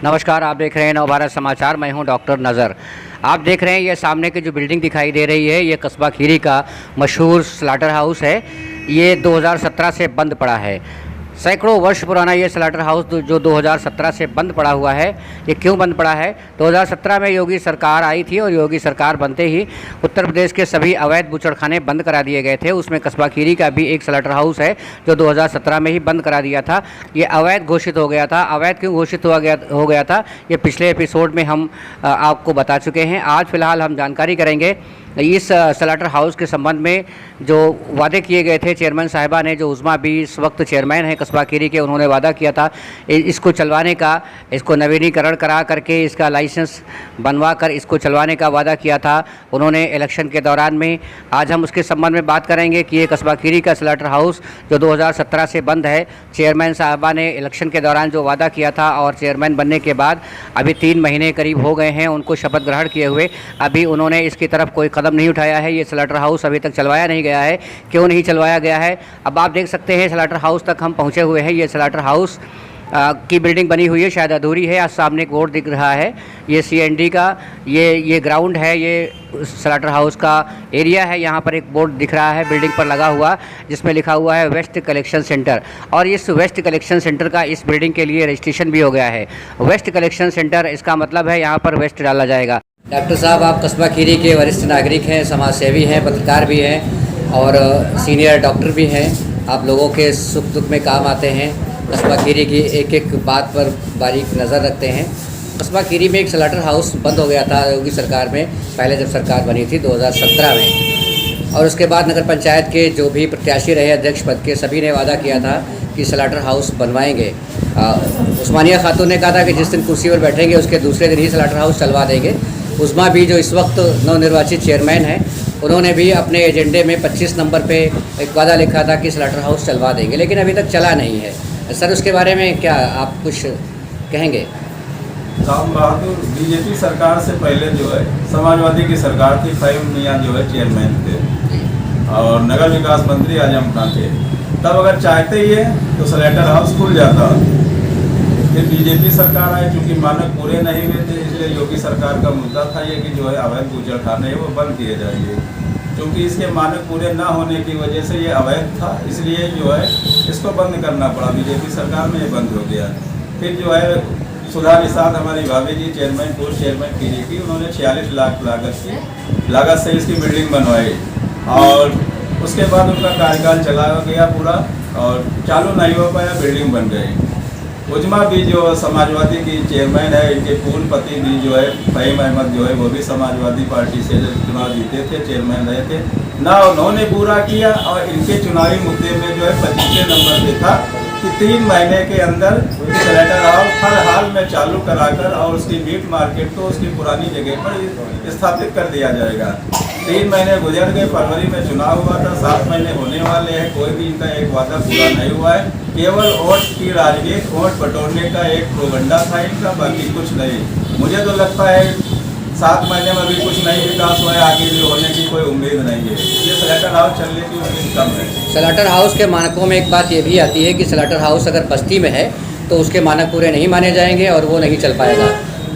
नमस्कार, आप देख रहे हैं नवभारत समाचार। मैं हूं डॉक्टर नज़र। आप देख रहे हैं ये सामने की जो बिल्डिंग दिखाई दे रही है, ये कस्बा खीरी का मशहूर स्लाटर हाउस है। ये 2017 से बंद पड़ा है। सैकड़ों वर्ष पुराना ये स्लाटर हाउस जो 2017 से बंद पड़ा हुआ है। ये क्यों बंद पड़ा है? 2017 में योगी सरकार आई थी और योगी सरकार बनते ही उत्तर प्रदेश के सभी अवैध बूचड़खाने बंद करा दिए गए थे। उसमें कस्बा खीरी का भी एक स्लाटर हाउस है जो 2017 में ही बंद करा दिया था। ये अवैध घोषित हो गया था। अवैध क्यों घोषित हो गया था, ये पिछले एपिसोड में हम आपको बता चुके हैं। आज फिलहाल हम जानकारी करेंगे इस स्लाटर हाउस के संबंध में। जो वादे किए गए थे चेयरमैन साहिबा ने, जो उज़मा भी इस वक्त चेयरमैन है कस्बा खीरी के, उन्होंने वादा किया था इसको चलवाने का, इसको नवीनीकरण करा करके इसका लाइसेंस बनवा कर इसको चलवाने का वादा किया था उन्होंने इलेक्शन के दौरान में। आज हम उसके संबंध में बात करेंगे कि ये कस्बा खीरी का स्लाटर हाउस जो 2017 से बंद है, चेयरमैन साहिबा ने इलेक्शन के दौरान जो वादा किया था और चेयरमैन बनने के बाद अभी 3 महीने करीब हो गए हैं उनको शपथ ग्रहण किए हुए, अभी उन्होंने इसकी तरफ कोई कदम नहीं उठाया है। ये स्लाटर हाउस अभी तक चलवाया नहीं गया है। क्यों नहीं चलवाया गया है? अब आप देख सकते हैं स्लाटर हाउस तक हम पहुंचे हुए हैं। ये स्लाटर हाउस की बिल्डिंग बनी हुई है, शायद अधूरी है। आज सामने एक बोर्ड दिख रहा है, ये CND का ये ग्राउंड है, ये स्लाटर हाउस का एरिया है। यहाँ पर एक बोर्ड दिख रहा है बिल्डिंग पर लगा हुआ, जिसमें लिखा हुआ है वेस्ट कलेक्शन सेंटर। और इस वेस्ट कलेक्शन सेंटर का इस बिल्डिंग के लिए रजिस्ट्रेशन भी हो गया है। वेस्ट कलेक्शन सेंटर, इसका मतलब है यहाँ पर वेस्ट डाला जाएगा। डॉक्टर साहब, आप कस्बा खीरी के वरिष्ठ नागरिक हैं, समाजसेवी हैं, पत्रकार भी हैं और सीनियर डॉक्टर भी हैं। आप लोगों के सुख दुख में काम आते हैं। कस्बा खीरी की एक एक बात पर बारीक नज़र रखते हैं। कस्बा खीरी में एक स्लाटर हाउस बंद हो गया था योगी सरकार में, पहले जब सरकार बनी थी 2017 में। और उसके बाद नगर पंचायत के जो भी प्रत्याशी रहे अध्यक्ष पद के, सभी ने वादा किया था कि स्लाटर हाउस बनवाएंगे। उस्मानिया खातून ने कहा था कि जिस दिन कुर्सी पर बैठेंगे उसके दूसरे दिन ही स्लाटर हाउस चलवा देंगे। उज़मा भी जो इस वक्त नवनिर्वाचित चेयरमैन हैं, उन्होंने भी अपने एजेंडे में 25 नंबर पे एक वादा लिखा था कि स्लाटर हाउस चलवा देंगे, लेकिन अभी तक चला नहीं है। सर, उसके बारे में क्या आप कुछ कहेंगे? राम बहादुर बीजेपी सरकार से पहले जो है समाजवादी की सरकार थी, फहीम मियां जो है चेयरमैन थे और नगर विकास मंत्री आजम खान थे। तब अगर चाहते ही है तो स्लाटर हाउस खुल जाता। फिर बीजेपी सरकार आई, चूँकि मानक पूरे नहीं हुए थे, इसलिए योगी सरकार का मुद्दा था ये कि जो है अवैध बूचड़खाने वो बंद किए जाएंगे। क्योंकि इसके मानक पूरे ना होने की वजह से ये अवैध था, इसलिए जो है इसको बंद करना पड़ा। बीजेपी सरकार में ये बंद हो गया। फिर जो है सुधा निषाद हमारी भाभी जी चेयरमैन, पूर्व चेयरमैन खीरी की, उन्होंने 46 लाख लागत से इसकी बिल्डिंग बनवाई और उसके बाद उनका कार्यकाल चला गया पूरा और चालू नहीं हो पाया, बिल्डिंग बन गई। उज़मा भी जो समाजवादी की चेयरमैन है, इनके पूर्व पति भी जो है फहीम अहमद जो है वो भी समाजवादी पार्टी से चुनाव जीते थे, चेयरमैन रहे थे ना। उन्होंने पूरा किया और इनके चुनावी मुद्दे में जो है 25वें नंबर पे था कि 3 महीने के अंदर स्लाटर हाउस हर हाल में चालू कराकर और उसकी मीट मार्केट को उसकी पुरानी जगह पर स्थापित कर दिया जाएगा। 3 महीने गुजर गए, फरवरी में चुनाव हुआ था, 7 महीने होने वाले हैं, कोई भी इनका एक वादा पूरा नहीं हुआ है। केवल वोट की राजनीति, वोट बटोरने का एक प्रोगंडा था इनका, बाकी कुछ नहीं। मुझे तो लगता है 7 महीने में भी कुछ नहीं विकास हुआ है, आगे भी होने की कोई उम्मीद नहीं है। ये स्लाटर हाउस चलने की उम्मीद कम है। स्लाटर हाउस के मानकों में एक बात ये भी आती है कि स्लाटर हाउस अगर बस्ती में है तो उसके मानक पूरे नहीं माने जाएंगे और वो नहीं चल पाएगा।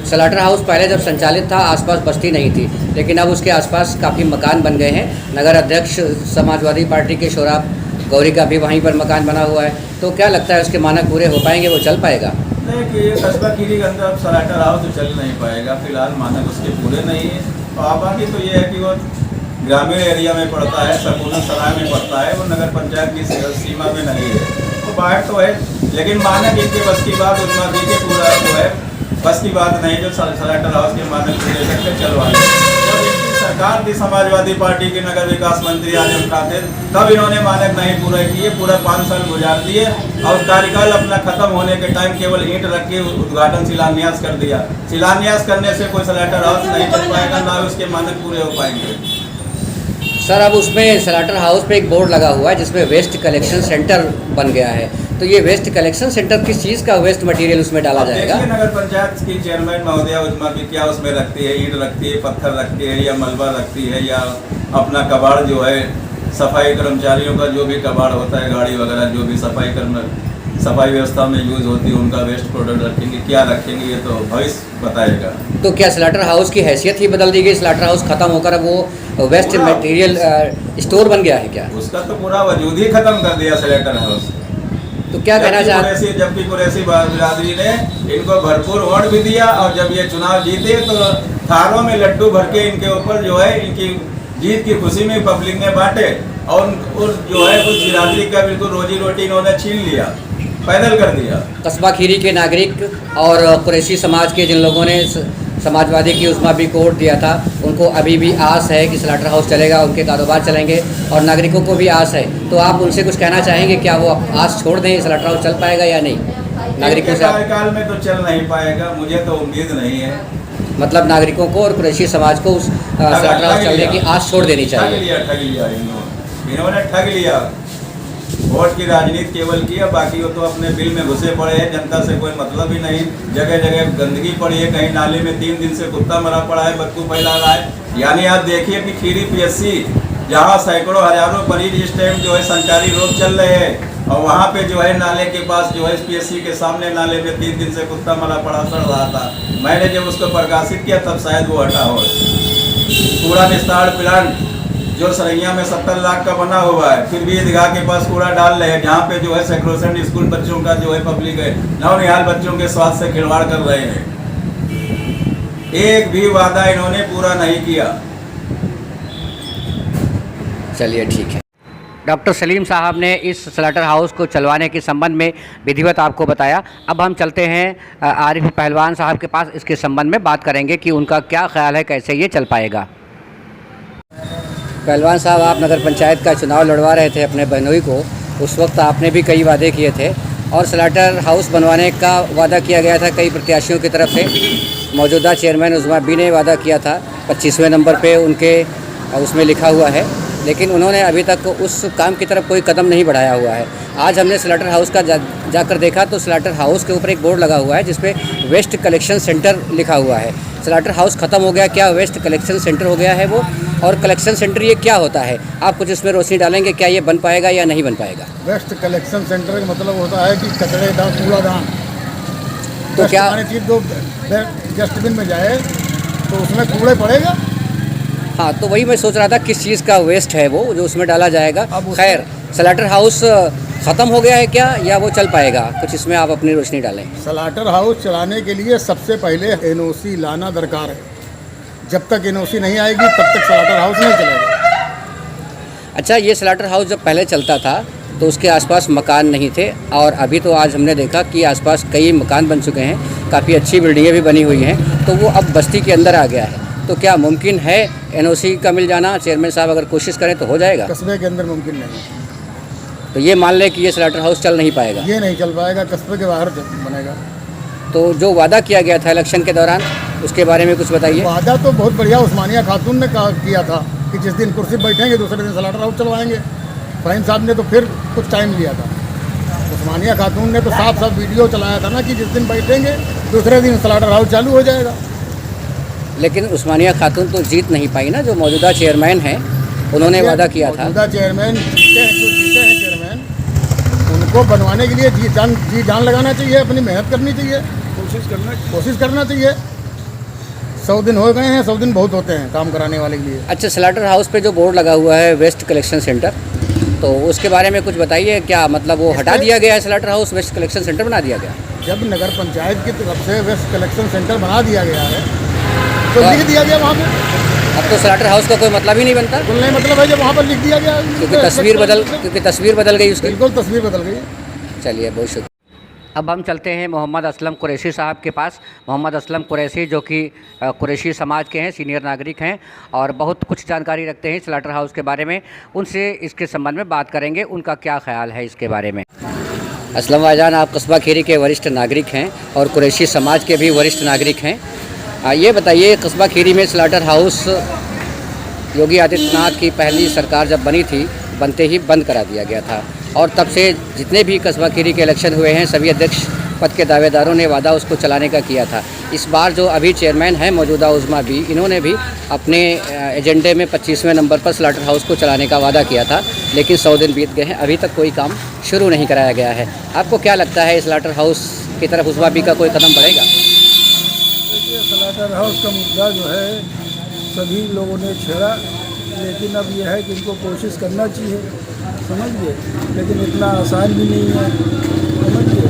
स्लाटर हाउस पहले जब संचालित था आसपास बस्ती नहीं थी, लेकिन अब उसके आसपास काफ़ी मकान बन गए हैं। नगर अध्यक्ष समाजवादी पार्टी के शोराब गौरी का भी वहीं पर मकान बना हुआ है। तो क्या लगता है उसके मानक पूरे हो पाएंगे, वो चल पाएगा? नहीं कि कस्बा खीरी के अंदर अब स्लाटर हाउस तो चल नहीं पाएगा, फिलहाल मानक उसके पूरे नहीं है। और बाकी तो ये है कि वो ग्रामीण एरिया में पड़ता है, सकूना सराय में पड़ता है, वो नगर पंचायत की सीमा में नहीं है, तो बाहर तो है। लेकिन मानक इनके बस की बात उतना भी के पूरा जो है बस की बात नहीं, जो स्लाटर हाउस के मानक पूरे करके चलवाए। जब इनकी सरकार थी समाजवादी पार्टी के नगर विकास मंत्री आजम खान थे, तब इन्होंने मानक नहीं पूरे किए, पूरा 5 साल गुजार दिए और कार्यकाल अपना खत्म होने के टाइम केवल ईंट रख के उद्घाटन शिलान्यास कर दिया। शिलान्यास करने से कोई स्लाटर हाउस नहीं चल पाएगा, ना उसके मानक पूरे हो पाएंगे। सर, अब उसमें स्लाटर हाउस पे एक बोर्ड लगा हुआ है जिसमें वेस्ट कलेक्शन सेंटर बन गया है, तो ये वेस्ट कलेक्शन सेंटर किस चीज़ का वेस्ट मटेरियल उसमें डाला जाएगा? नगर पंचायत की चेयरमैन महोदया उज़मा भी क्या उसमें रखती है, ईंट रखती है, पत्थर रखती है या मलबा रखती है, या अपना कबाड़ जो है सफाई कर्मचारियों का जो भी कबाड़ होता है, गाड़ी वगैरह जो भी सफाई सफाई व्यवस्था में यूज होती है, उनका वेस्ट प्रोडक्ट रखेंगे, क्या रखेंगे ये तो भविष्य बताएगा। तो क्या स्लाटर हाउस की हैसियत ही बदल दी गई? स्लाटर हाउस खत्म होकर अब वो वेस्ट पूरा- मटेरियल स्टोर बन गया है क्या? उसका तो पूरा वजूद ही खत्म कर दिया स्लेटर हाउस। तो क्या कहना चाहते? जबकि कुरैशी बिरादरी ने इनको भरपूर वोट भी दिया और जब ये चुनाव जीते तो थारों में लड्डू भर के इनके ऊपर जो है इनकी जीत की खुशी में पब्लिक ने बांटे और जो है उस बिरादरी का बिल्कुल रोजी रोटी इन्होंने छीन लिया, पैदल कर दिया। कस्बा खीरी के नागरिक और कुरैशी समाज के जिन लोगों ने समाजवादी की उस्मा भी कोड दिया था, उनको अभी भी आस है कि स्लाटर हाउस चलेगा, उनके कारोबार चलेंगे और नागरिकों को भी आस है। तो आप उनसे कुछ कहना चाहेंगे? क्या वो आस छोड़ दें, स्लाटर हाउस चल पाएगा या नहीं? नागरिकों से कार्यकाल में तो चल नहीं पाएगा, मुझे तो उम्मीद नहीं है। मतलब नागरिकों को और कुरैशी समाज को उस स्लाटर हाउस चलने की आस छोड़ देनी चाहिए। ठग लिया इन्होंने ठग लिया। वोट की राजनीति केवल किया, बाकी वो तो अपने बिल में घुसे पड़े हैं, जनता से कोई मतलब ही नहीं। जगह जगह गंदगी पड़ी है, कहीं नाले में 3 दिन से कुत्ता मरा पड़ा है, बदबू फैला रहा है। यानी आप देखिए कि खीरी PSC जहाँ सैकड़ों हजारों मरीज इस टाइम जो है संचारी रोग चल रहे हैं और वहाँ पे जो है नाले के पास जो है PSC के सामने नाले में 3 दिन से कुत्ता मरा पड़ा सड़ रहा था। मैंने जब उसको प्रकाशित किया तब शायद वो हटा हो। कूड़ा निस्तारण प्लांट जो सरैया में 70 लाख का बना हुआ है, फिर भी ईदगाह के पास कूड़ा डाल रहे हैं, जहाँ पे जो है सैकड़ों स्कूल बच्चों का जो है पब्लिक है नौनिहाल बच्चों के स्वास्थ्य से खिलवाड़ कर रहे हैं। एक भी वादा इन्होंने पूरा नहीं किया। चलिए ठीक है। डॉक्टर सलीम साहब ने इस स्लाटर हाउस को चलवाने के संबंध में विधिवत आपको बताया। अब हम चलते हैं आरिफ पहलवान साहब के पास, इसके संबंध में बात करेंगे कि उनका क्या ख्याल है, कैसे ये चल पाएगा। पहलवान साहब, आप नगर पंचायत का चुनाव लड़वा रहे थे अपने बहनोई को, उस वक्त आपने भी कई वादे किए थे और स्लाटर हाउस बनवाने का वादा किया गया था कई प्रत्याशियों की तरफ से। मौजूदा चेयरमैन उज़मा बी ने वादा किया था, 25वें नंबर पे उनके उसमें लिखा हुआ है, लेकिन उन्होंने अभी तक उस काम की तरफ कोई कदम नहीं बढ़ाया हुआ है। आज हमने स्लाटर हाउस का जाकर देखा तो स्लाटर हाउस के ऊपर एक बोर्ड लगा हुआ है जिस पे वेस्ट कलेक्शन सेंटर लिखा हुआ है। स्लाटर हाउस ख़त्म हो गया, क्या वेस्ट कलेक्शन सेंटर हो गया है वो? और कलेक्शन सेंटर ये क्या होता है? आप कुछ इसमें रोशनी डालेंगे, क्या ये बन पाएगा या नहीं बन पाएगा? वेस्ट कलेक्शन सेंटर का मतलब होता है कि कचरेदान, कूड़ादान तो क्या चीज़ जो डस्टबिन में जाए तो उसमें कूड़े पड़ेगा। हाँ, तो वही मैं सोच रहा था किस चीज़ का वेस्ट है वो जो उसमें डाला जाएगा। अब खैर, स्लाटर हाउस ख़त्म हो गया है क्या या वो चल पाएगा? कुछ इसमें आप अपनी रोशनी डालें। स्लाटर हाउस चलाने के लिए सबसे पहले NOC लाना दरकार है। जब तक NOC नहीं आएगी तब तक स्लाटर हाउस नहीं चलेगा। अच्छा, ये स्लाटर हाउस जब पहले चलता था तो उसके आसपास मकान नहीं थे और अभी तो आज हमने देखा कि आसपास कई मकान बन चुके हैं, काफ़ी अच्छी बिल्डिंगें भी बनी हुई हैं, तो वो अब बस्ती के अंदर आ गया है। तो क्या मुमकिन है NOC का मिल जाना? चेयरमैन साहब अगर कोशिश करें तो हो जाएगा? कस्बे के अंदर मुमकिन नहीं, तो ये मान लें कि ये स्लाटर हाउस चल नहीं पाएगा। ये नहीं चल पाएगा, कस्बे के बाहर बनेगा। तो जो वादा किया गया था इलेक्शन के दौरान, उसके बारे में कुछ बताइए। वादा तो बहुत बढ़िया उस्मानिया खातून ने किया था कि जिस दिन कुर्सी पर बैठेंगे दूसरे दिन स्लाटर हाउस चलवाएंगे। फ़हीम साहब ने तो फिर कुछ टाइम लिया था। उस्मानिया खातून ने तो साफ साफ वीडियो चलाया था ना कि जिस दिन बैठेंगे दूसरे दिन स्लाटर हाउस चालू हो जाएगा। लेकिन उस्मानिया खातून तो जीत नहीं पाई ना, जो मौजूदा चेयरमैन हैं उन्होंने वादा किया था। मौजूदा चेयरमैन जीते हैं चेयरमैन, उनको बनवाने के लिए जी जान लगाना चाहिए, अपनी मेहनत करनी चाहिए, कोशिश करना चाहिए। 100 दिन हो गए हैं, 100 दिन बहुत होते हैं काम कराने वाले के लिए। अच्छा, स्लाटर हाउस पे जो बोर्ड लगा हुआ है वेस्ट कलेक्शन सेंटर, तो उसके बारे में कुछ बताइए। क्या मतलब वो हटा दिया गया है slaughter house, waste collection centre बना दिया गया? जब नगर पंचायत की तरफ से वेस्ट कलेक्शन सेंटर बना दिया गया है तो लिख दिया गया वहाँ पे। अब तो स्लाटर हाउस का कोई मतलब ही नहीं बनता। बिल्कुल नहीं मतलब है जब वहाँ पर लिख दिया गया, क्योंकि तस्वीर बदल गई उसकी। बिल्कुल तस्वीर बदल गई। चलिए, बहुत शुक्रिया। अब हम चलते हैं मोहम्मद असलम कुरैशी साहब के पास। मोहम्मद असलम कुरैशी जो कि कुरैशी समाज के हैं, सीनियर नागरिक हैं और बहुत कुछ जानकारी रखते हैं स्लाटर हाउस के बारे में। उनसे इसके संबंध में बात करेंगे, उनका क्या ख्याल है इसके बारे में। असलम भाईजान, आप कस्बा खीरी के वरिष्ठ नागरिक हैं और कुरैशी समाज के भी वरिष्ठ नागरिक हैं। ये बताइए, कस्बा खीरी में स्लाटर हाउस योगी आदित्यनाथ की पहली सरकार जब बनी थी, बनते ही बंद करा दिया गया था और तब से जितने भी कस्बा खीरी के इलेक्शन हुए हैं सभी अध्यक्ष पद के दावेदारों ने वादा उसको चलाने का किया था। इस बार जो अभी चेयरमैन है मौजूदा उज़्मा बी, इन्होंने भी अपने एजेंडे में 25वें नंबर पर स्लाटर हाउस को चलाने का वादा किया था, लेकिन 100 दिन बीत गए हैं, अभी तक कोई काम शुरू नहीं कराया गया है। आपको क्या लगता है, स्लाटर हाउस की तरफ उज़्मा बी का कोई कदम बढ़ेगा? देखिए, स्लाटर हाउस का मुद्दा जो है सभी लोगों ने छेड़ा, लेकिन अब यह है कि इनको कोशिश करना चाहिए, समझिए, लेकिन इतना आसान भी नहीं है, समझिए।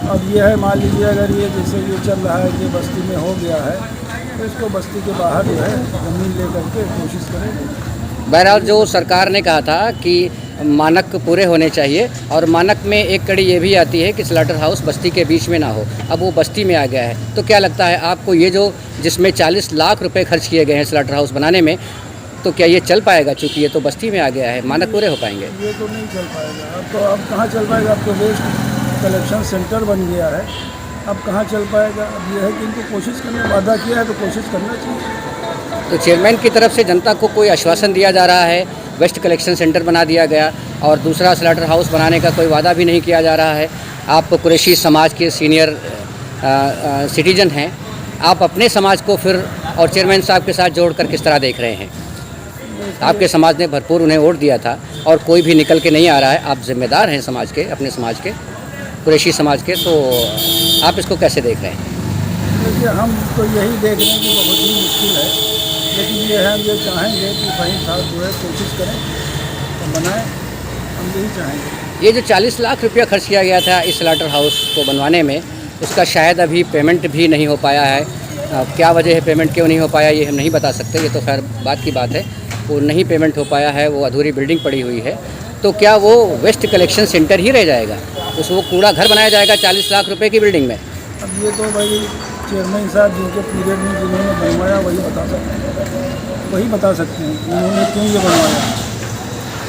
अब यह है, मान लीजिए अगर ये जैसे ये चल रहा है कि बस्ती में हो गया है, तो इसको बस्ती के बाहर जो है ज़मीन ले करके कोशिश करेंगे। बहरहाल जो सरकार ने कहा था कि मानक पूरे होने चाहिए, और मानक में एक कड़ी ये भी आती है कि स्लाटर हाउस बस्ती के बीच में ना हो, अब वो बस्ती में आ गया है। तो क्या लगता है आपको, ये जो जिसमें 40 लाख रुपए खर्च किए गए हैं स्लाटर हाउस बनाने में, तो क्या ये चल पाएगा? चूँकि ये तो बस्ती में आ गया है, मानक पूरे हो पाएंगे? ये तो नहीं चल पाएगा। अब कहाँ चल पाएगा? अब तो वेस्ट कलेक्शन सेंटर बन गया है, अब कहाँ चल पाएगा? अब ये है कि इनको कोशिश करने, वादा किया है तो कोशिश करना चाहिए। तो चेयरमैन की तरफ से जनता को कोई आश्वासन दिया जा रहा है, वेस्ट कलेक्शन सेंटर बना दिया गया, और दूसरा स्लाटर हाउस बनाने का कोई वादा भी नहीं किया जा रहा है। आप कुरैशी समाज के सीनियर सिटीजन हैं, आप अपने समाज को फिर और चेयरमैन साहब के साथ जोड़कर किस तरह देख रहे हैं? आपके समाज ने भरपूर उन्हें वोट दिया था और कोई भी निकल के नहीं आ रहा है, आप जिम्मेदार हैं समाज के, अपने समाज के, कुरैशी समाज के, तो आप इसको कैसे देख रहे हैं? देखिए, हम तो यही देख रहे हैं कि बहुत ही मुश्किल है, लेकिन ये है, हम ये चाहेंगे कि भाई साहब जो है कोशिश करें तो बनाएं, हम यही चाहेंगे। ये जो 40 लाख रुपया खर्च किया गया था इस स्लाटर हाउस को बनवाने में, उसका शायद अभी पेमेंट भी नहीं हो पाया है। क्या वजह है, पेमेंट क्यों नहीं हो पाया, ये हम नहीं बता सकते, ये तो खैर बात की बात है। वो नहीं पेमेंट हो पाया है, वो अधूरी बिल्डिंग पड़ी हुई है। तो क्या वो वेस्ट कलेक्शन सेंटर ही रह जाएगा, वो कूड़ा घर बनाया जाएगा 40 लाख रुपए की बिल्डिंग में? अब ये तो भाई चेयरमैन साहब जिनके पीरियड में जिन्होंने बनवाया वही बता सकते हैं उन्होंने क्यों ये बनवाया।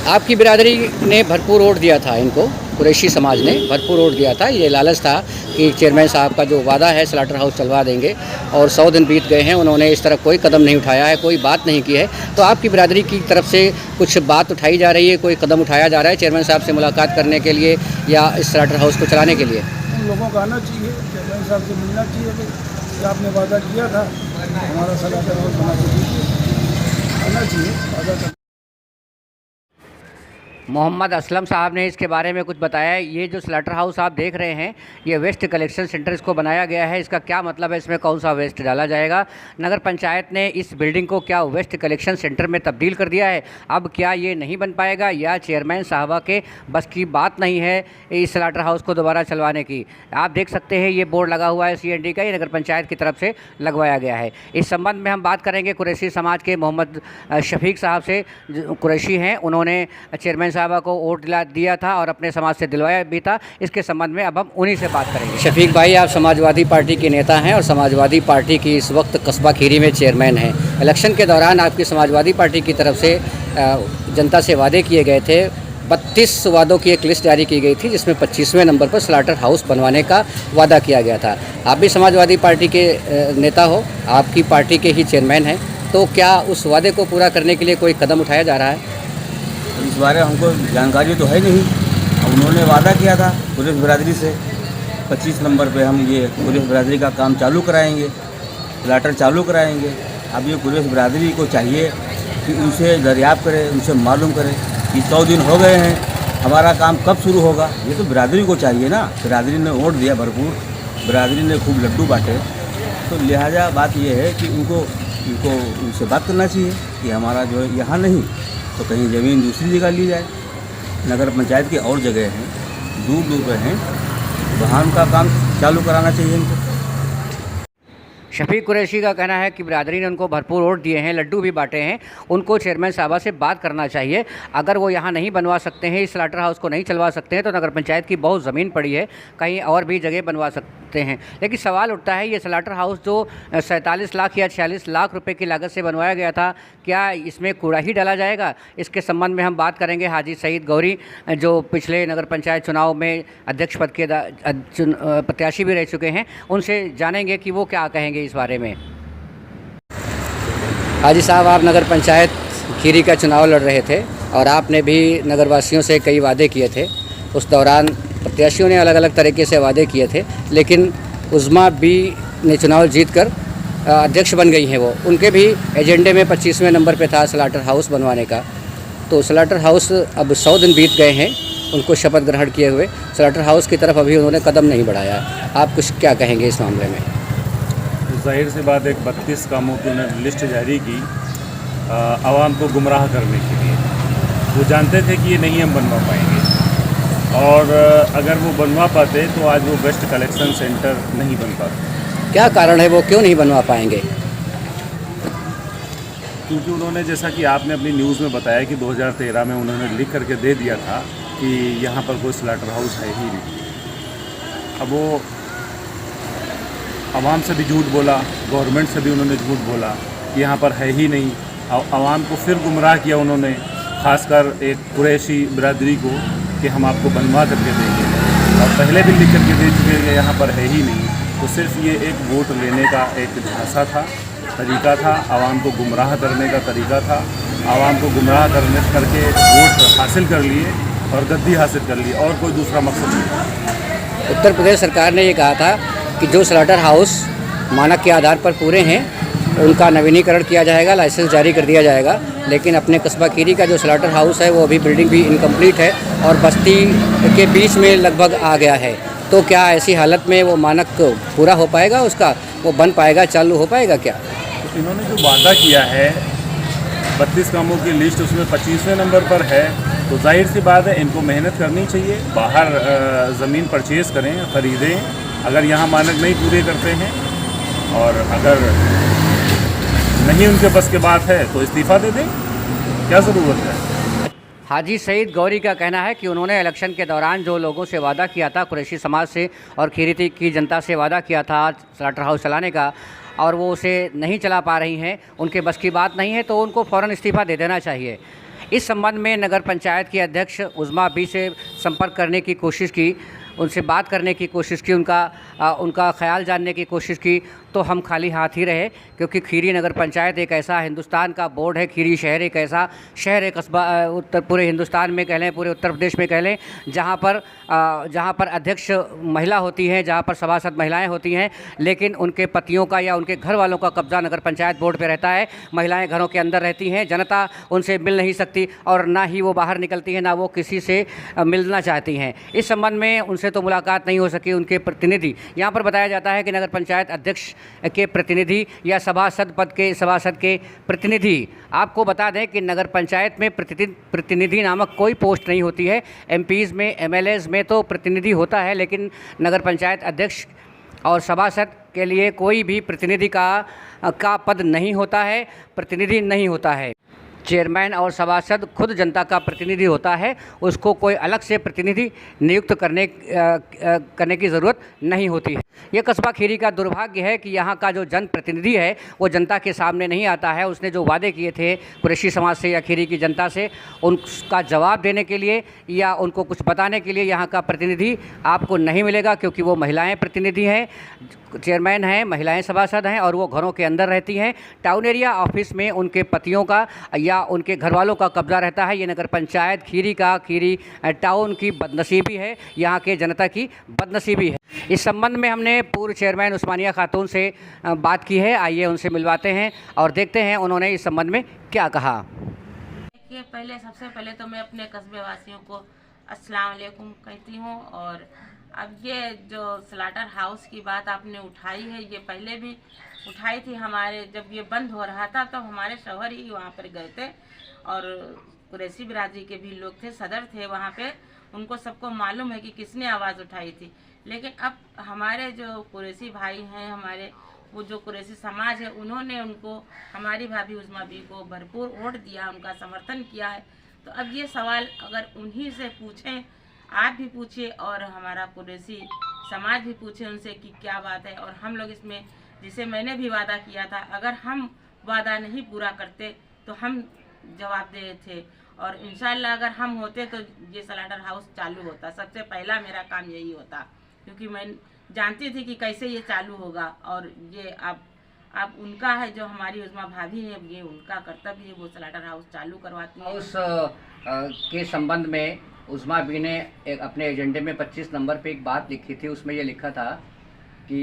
आपकी बिरादरी ने भरपूर वोट दिया था इनको, कुरैशी समाज ने भरपूर वोट दिया था। ये लालच था कि चेयरमैन साहब का जो वादा है स्लाटर हाउस चलवा देंगे, और 100 दिन बीत गए हैं, उन्होंने इस तरफ कोई कदम नहीं उठाया है, कोई बात नहीं की है। तो आपकी बिरादरी की तरफ से कुछ बात उठाई जा रही है, कोई कदम उठाया जा रहा है चेयरमैन साहब से मुलाकात करने के लिए या इस स्लाटर हाउस को चलाने के लिए? उन लोगों को आना चाहिए, चेयरमैन साहब से मिलना चाहिए कि आपने वादा किया था हमारा स्लाटर हाउस बना के दीजिए, आना चाहिए वादा। मोहम्मद असलम साहब ने इसके बारे में कुछ बताया। ये जो स्लाटर हाउस आप देख रहे हैं, ये वेस्ट कलेक्शन सेंटर इसको बनाया गया है। इसका क्या मतलब है, इसमें कौन सा वेस्ट डाला जाएगा? नगर पंचायत ने इस बिल्डिंग को क्या वेस्ट कलेक्शन सेंटर में तब्दील कर दिया है? अब क्या ये नहीं बन पाएगा, या चेयरमैन साहबा के बस की बात नहीं है इस स्लाटर हाउस को दोबारा चलवाने की? आप देख सकते हैं ये बोर्ड लगा हुआ है CND का, ये नगर पंचायत की तरफ से लगवाया गया है। इस संबंध में हम बात करेंगे कुरैशी समाज के मोहम्मद शफीक साहब से, जो कुरैशी हैं, उन्होंने चेयरमैन साहबा को वोट दिया था और अपने समाज से दिलवाया भी था। इसके संबंध में अब हम उन्हीं से बात करेंगे। शफीक भाई, आप समाजवादी पार्टी के नेता हैं और समाजवादी पार्टी की इस वक्त कस्बा खीरी में चेयरमैन हैं। इलेक्शन के दौरान आपकी समाजवादी पार्टी की तरफ से जनता से वादे किए गए थे, 32 वादों की एक लिस्ट जारी की गई थी, जिसमें 25वें नंबर पर स्लाटर हाउस बनवाने का वादा किया गया था। आप भी समाजवादी पार्टी के नेता हो, आपकी पार्टी के ही चेयरमैन हैं, तो क्या उस वादे को पूरा करने के लिए कोई कदम उठाया जा रहा है? इस बारे हमको जानकारी तो है नहीं। उन्होंने वादा किया था कुरैश बिरादरी से 25 नंबर पे हम ये कुरैश बिरादरी का काम चालू कराएंगे, स्लाटर चालू कराएंगे। अब ये कुरैश बिरादरी को चाहिए कि उनसे दरियाफ्त करे, उनसे मालूम करे कि 100 दिन हो गए हैं, हमारा काम कब शुरू होगा। ये तो बिरादरी को चाहिए ना। बिरादरी ने वोट दिया भरपूर, बिरादरी ने खूब लड्डू बांटे, तो लिहाजा बात ये है कि उनको उनसे बात करना चाहिए कि हमारा जो है यहाँ नहीं तो कहीं ज़मीन दूसरी जगह ली जाए। नगर पंचायत की और जगह हैं, दूर दूर पे हैं, वहाँ उनका काम चालू कराना चाहिए इनको। शफीक कुरैशी का कहना है कि बिरादरी ने उनको भरपूर वोट दिए हैं, लड्डू भी बांटे हैं, उनको चेयरमैन साहबा से बात करना चाहिए। अगर वो यहाँ नहीं बनवा सकते हैं, इस स्लाटर हाउस को नहीं चलवा सकते हैं, तो नगर पंचायत की बहुत ज़मीन पड़ी है, कहीं और भी जगह बनवा सकते हैं। लेकिन सवाल उठता है, ये स्लाटर हाउस जो 47 लाख या 46 लाख रुपए की लागत से बनवाया गया था, क्या इसमें कूड़ा ही डाला जाएगा? इसके संबंध में हम बात करेंगे हाजी सईद गौरी, जो पिछले नगर पंचायत चुनाव में अध्यक्ष पद के प्रत्याशी भी रह चुके हैं। उनसे जानेंगे कि वो क्या कहेंगे इस बारे में। हाजी साहब, आप नगर पंचायत खीरी का चुनाव लड़ रहे थे और आपने भी नगरवासियों से कई वादे किए थे। उस दौरान प्रत्याशियों ने अलग अलग तरीके से वादे किए थे, लेकिन उज़्मा बी ने चुनाव जीतकर अध्यक्ष बन गई हैं। वो उनके भी एजेंडे में 25वें नंबर पे था स्लाटर हाउस बनवाने का। तो स्लाटर हाउस अब 100 दिन बीत गए हैं उनको शपथ ग्रहण किए हुए, स्लाटर हाउस की तरफ अभी उन्होंने कदम नहीं बढ़ाया। आप कुछ क्या कहेंगे इस मामले में? तो जाहिर सी बात, एक 32 कामों की उन्होंने लिस्ट जारी की आवाम को गुमराह करने के लिए। वो जानते थे कि ये नहीं हम बनवा पाएंगे, और अगर वो बनवा पाते तो आज वो बेस्ट कलेक्शन सेंटर नहीं बन पाता। क्या कारण है, वो क्यों नहीं बनवा पाएंगे? क्योंकि उन्होंने, जैसा कि आपने अपनी न्यूज़ में बताया कि 2013 में उन्होंने लिख करके दे दिया था कि यहाँ पर कोई स्लाटर हाउस है ही नहीं। अब वो आवाम से भी झूठ बोला, गवर्नमेंट से भी उन्होंने झूठ बोला कि यहाँ पर है ही नहीं। आवाम को फिर गुमराह किया उन्होंने, ख़ासकर एक कुरैशी बिरादरी को, कि हम आपको बनवा करके देंगे, और पहले भी लिख करके दे चुके हैं यहाँ पर है ही नहीं। तो सिर्फ ये एक वोट लेने का एक झांसा था, तरीका था, आवाम को गुमराह करने का तरीका था। आवाम को गुमराह करके वोट हासिल कर लिए और गद्दी हासिल कर ली, और कोई दूसरा मकसद नहीं। उत्तर प्रदेश सरकार ने ये कहा था कि जो स्लाटर हाउस मानक के आधार पर पूरे हैं उनका नवीनीकरण किया जाएगा, लाइसेंस जारी कर दिया जाएगा। लेकिन अपने कस्बा खीरी का जो स्लाटर हाउस है वो अभी बिल्डिंग भी इनकम्प्लीट है और बस्ती के बीच में लगभग आ गया है। तो क्या ऐसी हालत में वो मानक पूरा हो पाएगा, उसका वो बन पाएगा, चालू हो पाएगा क्या? तो इन्होंने जो वादा किया है 32 कामों की लिस्ट, उसमें 25वें नंबर पर है। तो जाहिर सी बात है इनको मेहनत करनी चाहिए, बाहर ज़मीन परचेज़ करें, ख़रीदें अगर यहाँ मानक नहीं पूरे करते हैं, और अगर नहीं उनके बस के बात है तो इस्तीफ़ा दे दें, क्या ज़रूरत है। हाजी सईद गौरी का कहना है कि उन्होंने इलेक्शन के दौरान जो लोगों से वादा किया था, कुरैशी समाज से और खीरी की जनता से वादा किया था स्लाटर हाउस चलाने का, और वो उसे नहीं चला पा रही हैं, उनके बस की बात नहीं है, तो उनको फ़ौरन इस्तीफ़ा दे देना चाहिए। इस संबंध में नगर पंचायत की अध्यक्ष उज़मा बी से संपर्क करने की कोशिश की, उनसे बात करने की कोशिश की, उनका ख़्याल जानने की कोशिश की, तो हम खाली हाथ ही रहे। क्योंकि खीरी नगर पंचायत एक ऐसा हिंदुस्तान का बोर्ड है, खीरी शहर एक ऐसा शहर है, कस्बा पूरे हिंदुस्तान में कह लें, पूरे उत्तर प्रदेश में कह लें, जहाँ पर अध्यक्ष महिला होती हैं, जहाँ पर सभासद महिलाएं होती हैं, लेकिन उनके पतियों का या उनके घर वालों का कब्जा नगर पंचायत बोर्ड पे रहता है। महिलाएं घरों के अंदर रहती हैं, जनता उनसे मिल नहीं सकती, और ना ही वो बाहर निकलती हैं, ना वो किसी से मिलना चाहती हैं। इस संबंध में उनसे तो मुलाकात नहीं हो सकी। उनके प्रतिनिधि, यहाँ पर बताया जाता है कि नगर पंचायत अध्यक्ष के प्रतिनिधि या सभासद के प्रतिनिधि, आपको बता दें कि नगर पंचायत में प्रतिनिधि नामक कोई पोस्ट नहीं होती है। एमपीज़ में, एमएलएज़ में तो प्रतिनिधि होता है, लेकिन नगर पंचायत अध्यक्ष और सभासद के लिए कोई भी प्रतिनिधि का पद नहीं होता है, प्रतिनिधि नहीं होता है। चेयरमैन और सभासद खुद जनता का प्रतिनिधि होता है, उसको कोई अलग से प्रतिनिधि नियुक्त करने की ज़रूरत नहीं होती है। ये कस्बा खीरी का दुर्भाग्य है कि यहाँ का जो जनप्रतिनिधि है वो जनता के सामने नहीं आता है। उसने जो वादे किए थे कुरैशी समाज से या खीरी की जनता से, उनका जवाब देने के लिए या उनको कुछ बताने के लिए यहाँ का प्रतिनिधि आपको नहीं मिलेगा, क्योंकि वो महिलाएं प्रतिनिधि हैं, चेयरमैन हैं, महिलाएं सभासद हैं, और वो घरों के अंदर रहती हैं। टाउन एरिया ऑफिस में उनके पतियों का या उनके घर वालों का कब्जा रहता है। ये नगर पंचायत खीरी टाउन की बदनसीबी है, यहाँ के जनता की बदनसीबी है। इस संबंध में हमने पूर्व चेयरमैन उस्मानिया खातून से बात की है। आइए उनसे मिलवाते हैं और देखते हैं उन्होंने इस संबंध में क्या कहा। देखिए, सबसे पहले तो मैं अपने कस्बे वासियों को अस्सलाम वालेकुम कहती हूँ। और अब ये जो स्लाटर हाउस की बात आपने उठाई है, ये पहले भी उठाई थी। हमारे जब ये बंद हो रहा था तो हमारे शौहर ही वहाँ पर गए थे, और कुरैशी बिरादरी के भी लोग थे, सदर थे वहाँ पे, उनको सबको मालूम है कि किसने आवाज़ उठाई थी। लेकिन अब हमारे जो कुरैशी भाई हैं, हमारे वो जो कुरैशी समाज है, उन्होंने उनको, हमारी भाभी उज़मा बी को भरपूर वोट दिया, उनका समर्थन किया है। तो अब ये सवाल अगर उन्हीं से पूछें, आप भी पूछिए और हमारा कुरैशी समाज भी पूछे उनसे कि क्या बात है। और हम लोग इसमें, जिसे मैंने भी वादा किया था, अगर हम वादा नहीं पूरा करते तो हम जवाब दे थे, और इंशाल्लाह अगर हम होते तो ये स्लाटर हाउस चालू होता। सबसे पहला मेरा काम यही होता, क्योंकि मैं जानती थी कि कैसे ये चालू होगा। और ये अब उनका है, जो हमारी उज़मा भाभी है, ये उनका कर्तव्य है, वो स्लाटर हाउस चालू करवाती है। उस के संबंध में उज़मा बी ने अपने एजेंडे में 25 नंबर पे एक बात लिखी थी। उसमें ये लिखा था कि